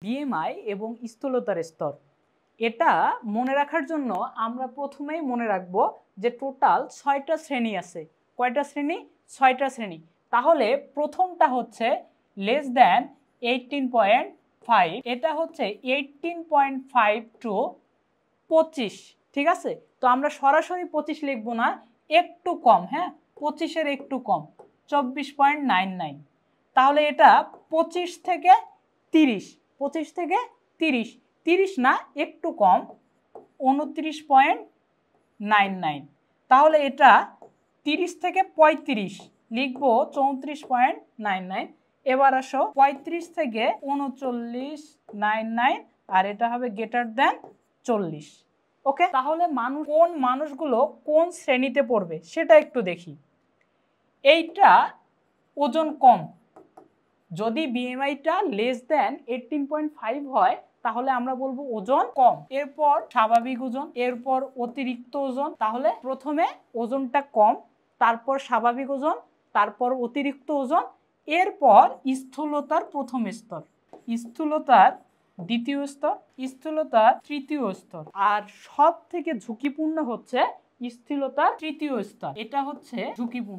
BMI এবং স্থূলতার স্তর এটা মনে রাখার জন্য আমরা প্রথমেই মনে রাখব যে টোটাল 6টা শ্রেণী আছে। কয়টা শ্রেণী? 6টা শ্রেণী। তাহলে প্রথমটা হচ্ছে লেস দ্যান 18.5, এটা হচ্ছে 18.5 টু 25। ঠিক আছে, তো আমরা সরাসরি 25 লিখবো না, একটু কম, হ্যাঁ 25-এর একটু কম, 24.99। তাহলে এটা 25 থেকে 30, 25 থেকে 30, 30 না একটু কম, 29.99। তাহলে এটা 30 থেকে 35 লিখবো 34.99। এবার আসো 35 থেকে 39.99, আর এটা হবে গ্রেটার দেন 40। ওকে, তাহলে কোন মানুষগুলো কোন শ্রেণীতে পড়বে সেটা একটু দেখি। এইটা ওজন কম, যদি বিএমআইটা লেস দেন 18.5 হয় তাহলে আমরা বলবো ওজন কম। এরপর স্বাভাবিক ওজন, এরপর অতিরিক্ত ওজন। তাহলে প্রথমে ওজনটা কম, তারপর স্বাভাবিক ওজন, তারপর অতিরিক্ত ওজন, এরপর স্থূলতার প্রথম স্তর, স্থূলতার দ্বিতীয় স্তর, স্থূলতার তৃতীয় স্তর, আর সব থেকে ঝুঁকিপূর্ণ হচ্ছে স্থূলতার তৃতীয় স্তর। এটা হচ্ছে ঝুঁকিপূর্ণ।